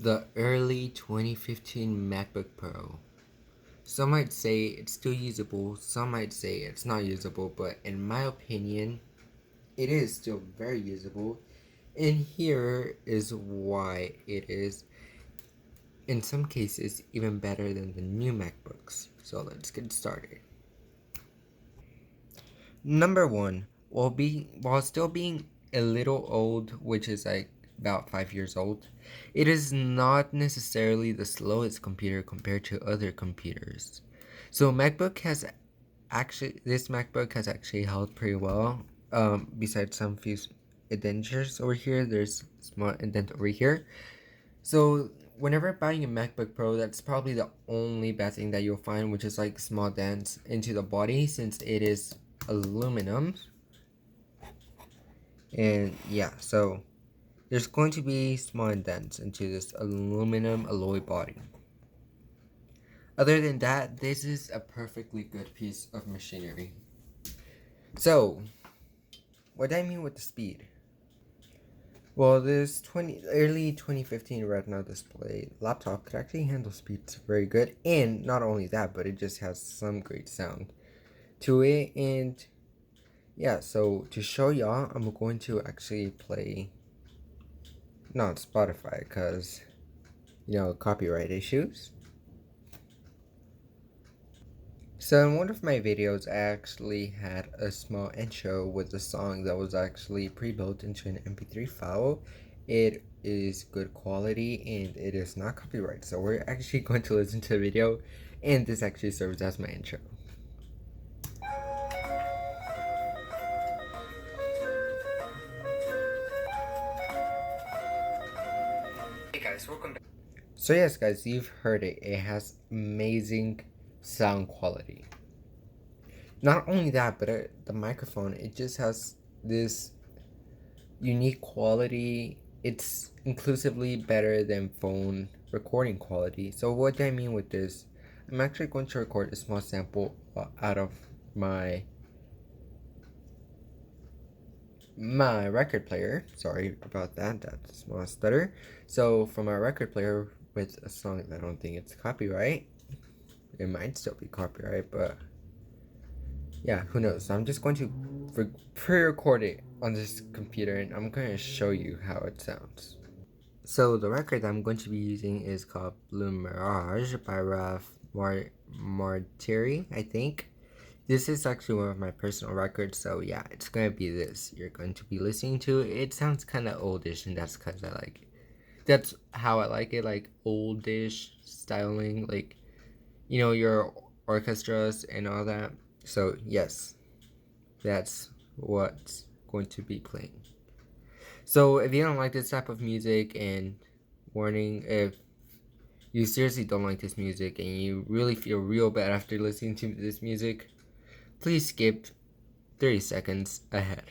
The early 2015 MacBook Pro. Some might say it's still usable, some might say it's not usable, but in my opinion, it is still very usable. And here is why it is, in some cases, even better than the new MacBooks. So let's get started. Number one, while still being a little old, which is like about 5 years old, it is not necessarily the slowest computer compared to other computers. So this MacBook has actually held pretty well. Besides some few indentures over here, there's a small indent over here. So whenever buying a MacBook Pro, that's probably the only bad thing that you'll find, which is like small dents into the body since it is aluminum. And yeah, so there's going to be small indents into this aluminum alloy body. Other than that, this is a perfectly good piece of machinery. So, what do I mean with the speed? Well, this early 2015 Retina display laptop could actually handle speeds very good, and not only that, but it just has some great sound to it. And yeah, so to show y'all, I'm going to actually play not Spotify because copyright issues. So in one of my videos, I actually had a small intro with a song that was actually pre-built into an MP3 file. It is good quality and it is not copyright. So we're actually going to listen to the video, and this actually serves as my intro. Hey guys, welcome back. So yes guys, you've heard it. It has amazing sound quality. Not only that, but the microphone, it just has this unique quality. It's inclusively better than phone recording quality. So what do I mean with this? I'm actually going to record a small sample out of my record player. Sorry about that, that's a small stutter. So from my record player with a song that I don't think it's copyright. It might still be copyright, but yeah, who knows. So I'm just going to pre-record it on this computer, and I'm going to show you how it sounds. So the record I'm going to be using is called Blue Mirage by Ralph Martiri, I think. This is actually one of my personal records, so yeah, it's going to be this you're going to be listening to. It sounds kind of oldish, and that's because I like it. That's how I like it, like oldish styling, like, your orchestras and all that. So yes, that's what's going to be playing. So if you don't like this type of music, and warning, if you seriously don't like this music and you really feel real bad after listening to this music, please skip 30 seconds ahead.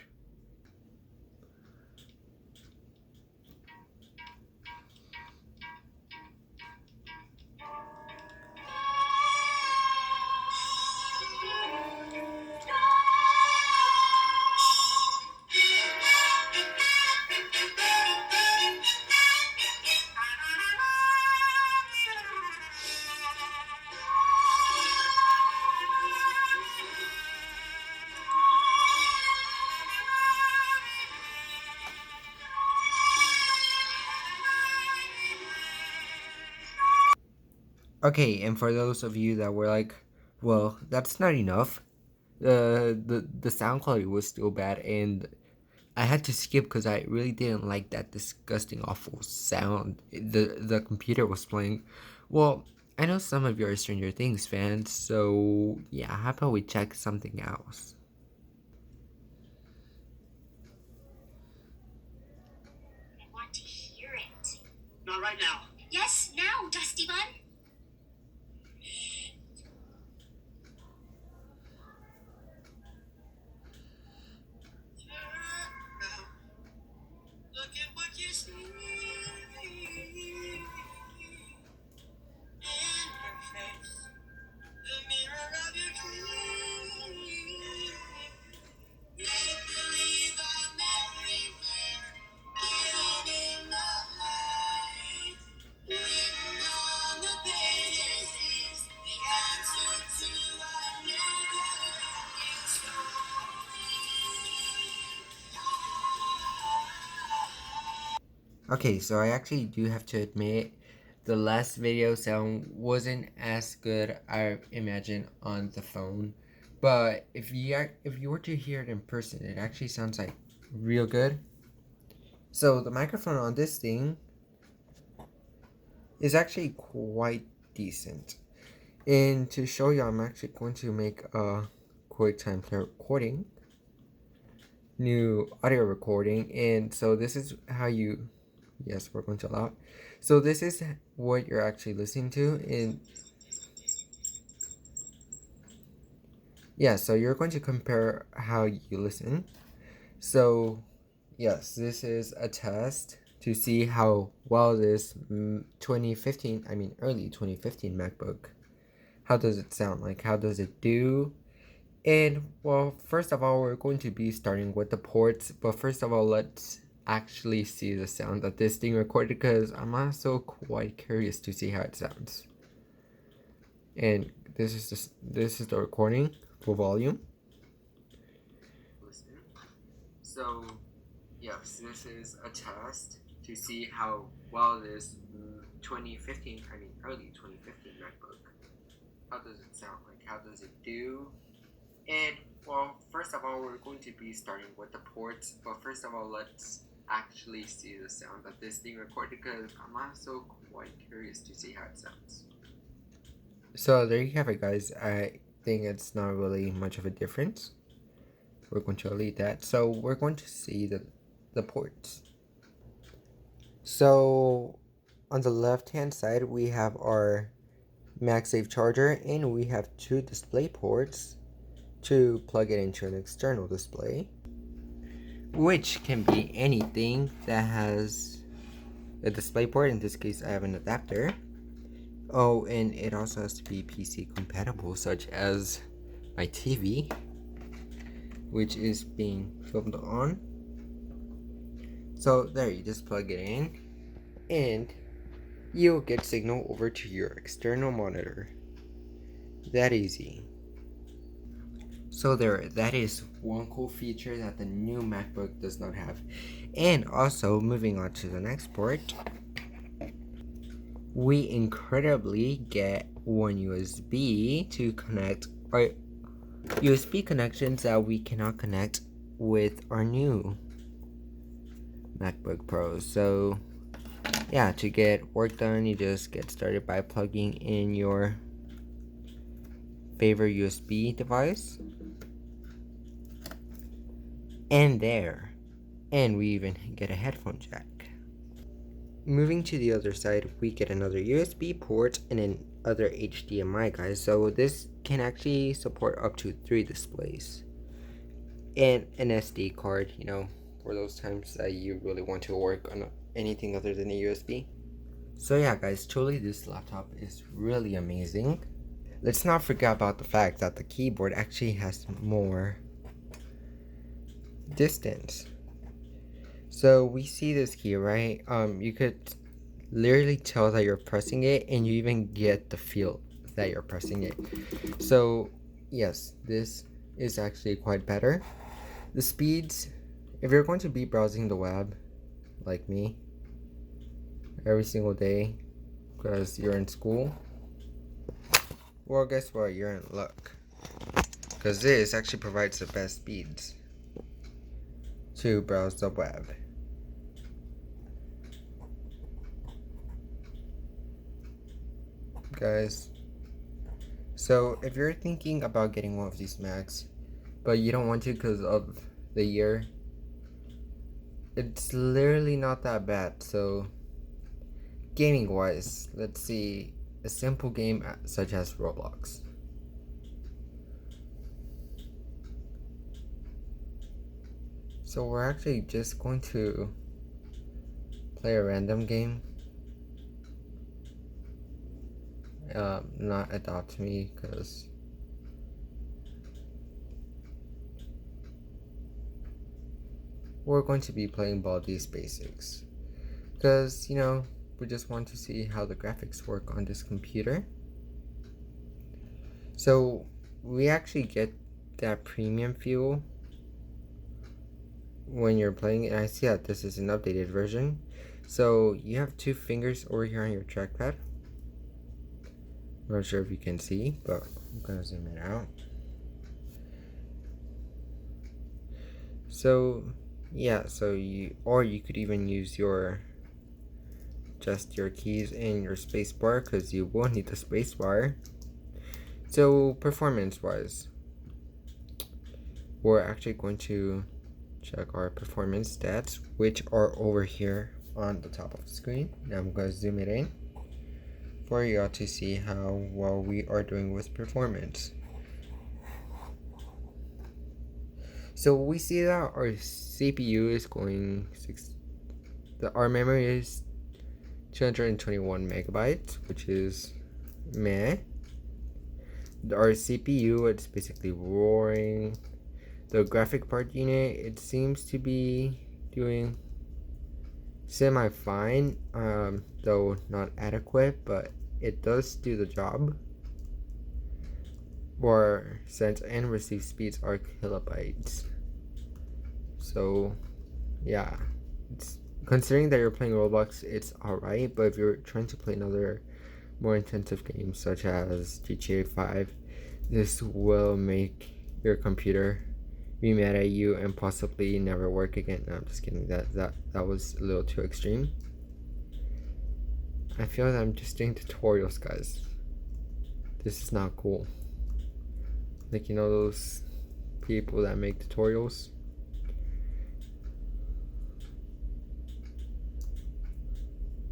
Okay, and for those of you that were like, well, that's not enough, the sound quality was still bad, and I had to skip because I really didn't like that disgusting, awful sound the computer was playing. Well, I know some of you are Stranger Things fans, so yeah, how about we check something else? I want to hear it. Not right now. Yes, now, Dusty Bun. Look at what you see in her face, the mirror of your dreams. Make believe I'm everywhere, hidden in the light. Okay, so I actually do have to admit the last video sound wasn't as good I imagine on the phone, but if you were to hear it in person, it actually sounds like real good. So the microphone on this thing is actually quite decent. And to show you, I'm actually going to make a QuickTime Player recording, new audio recording, and so this is how you, yes, we're going to allow it. So this is what you're actually listening to, and yeah, so you're going to compare how you listen. So yes, this is a test to see how well this 2015, I mean early 2015 MacBook, how does it sound like, how does it do. And well, first of all, we're going to be starting with the ports, but first of all, let's actually see the sound that this thing recorded, because I'm also quite curious to see how it sounds. And this is the recording, full volume. Listen. So yes, this is a test to see how well this 2015, I mean early 2015 MacBook, how does it sound like, how does it do. And well, first of all, we're going to be starting with the ports, but first of all, let's actually see the sound that this thing recorded, because I'm also quite curious to see how it sounds. So there you have it, guys. I think it's not really much of a difference. We're going to delete that. So we're going to see the ports. So on the left hand side, we have our MagSafe charger, and we have two display ports to plug it into an external display, which can be anything that has a display port. In this case, I have an adapter. Oh, and it also has to be PC compatible, such as my TV, which is being filmed on. So there, you just plug it in and you'll get signal over to your external monitor. That easy. So there, that is one cool feature that the new MacBook does not have. And also, moving on to the next port, we incredibly get one USB to connect, or USB connections that we cannot connect with our new MacBook Pro. So yeah, to get work done, you just get started by plugging in your favorite USB device. And there. And we even get a headphone jack. Moving to the other side, we get another USB port and another HDMI, guys. So this can actually support up to 3 displays. And an SD card, you know, for those times that you really want to work on anything other than a USB. So yeah, guys, truly this laptop is really amazing. Let's not forget about the fact that the keyboard actually has more distance. So we see this key, right? You could literally tell that you're pressing it, and you even get the feel that you're pressing it. So yes, this is actually quite better. The speeds, if you're going to be browsing the web like me every single day because you're in school, well, guess what, you're in luck, because this actually provides the best speeds to browse the web. Guys, so if you're thinking about getting one of these Macs but you don't want to because of the year, it's literally not that bad. So gaming wise, let's see, a simple game such as Roblox. So we're actually just going to play a random game. Not Adopt Me, because we're going to be playing Baldi's Basics, because, you know, we just want to see how the graphics work on this computer. So we actually get that premium feel when you're playing it. I see that this is an updated version. So you have two fingers over here on your trackpad. I'm not sure if you can see, but I'm gonna zoom it out. So yeah, so you could even use your keys and your space bar, because you will need the space bar. So performance wise, we're actually going to check our performance stats, which are over here on the top of the screen. Now I'm going to zoom it in for you all to see how well we are doing with performance. So we see that our CPU is going our memory is 221 megabytes, which is meh. Our CPU, it's basically roaring. The graphic card unit, it seems to be doing semi-fine, though not adequate, but it does do the job. Our send and receive speeds are kilobytes. So yeah, considering that you're playing Roblox, it's alright, but if you're trying to play another more intensive games such as GTA 5, this will make your computer be mad at you and possibly never work again. No, I'm just kidding. That was a little too extreme. I feel that I'm just doing tutorials, guys. This is not cool. Like, you know those people that make tutorials?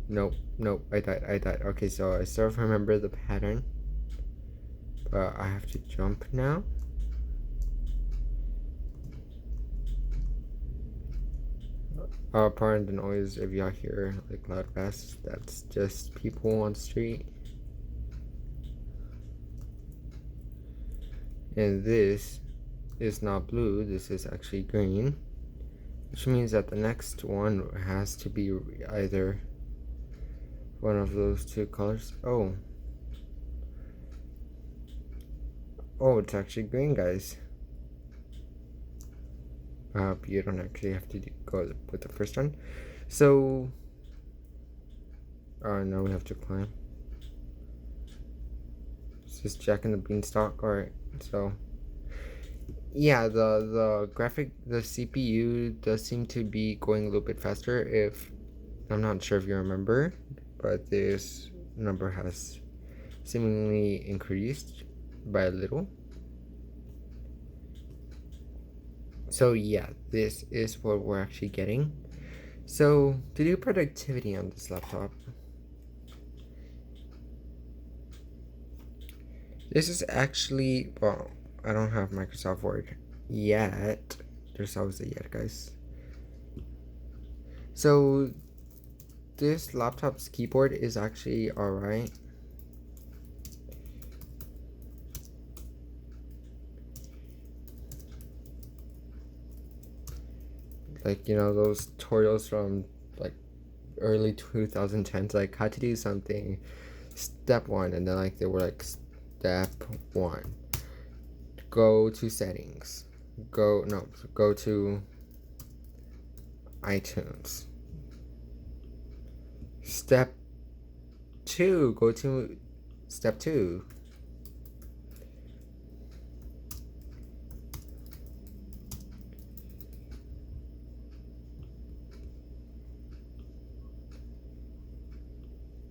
Nope, I died. Okay, so I still remember the pattern, but I have to jump now. Pardon the noise if y'all hear like loud bass. That's just people on the street. And this is not blue, this is actually green, which means that the next one has to be either one of those two colors. Oh, it's actually green, guys. You don't actually have to go with the first one. So now we have to climb. It's just Jack and the Beanstalk. Alright, so yeah, the CPU does seem to be going a little bit faster. If I'm not sure if you remember, but this number has seemingly increased by a little. So yeah, this is what we're actually getting. So to do productivity on this laptop, this is actually, well, I don't have Microsoft Word yet. There's always a yet, guys. So this laptop's keyboard is actually alright. Like, you know, those tutorials from like early 2010s, like how to do something, step 1, and then like they were like step 1, go to settings, go to iTunes, step 2, go to step 2.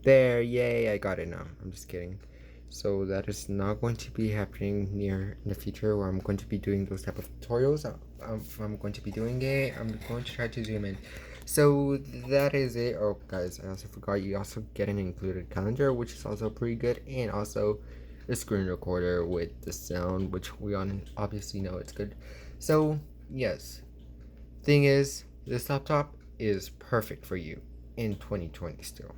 There, yay, I got it now. I'm just kidding. So that is not going to be happening near in the future, where I'm going to be doing those type of tutorials. I'm going to be doing it. I'm going to try to zoom in. So that is it. Oh guys, I also forgot, you also get an included calendar, which is also pretty good, and also a screen recorder with the sound, which we obviously know it's good. So yes, thing is, this laptop is perfect for you in 2020 still.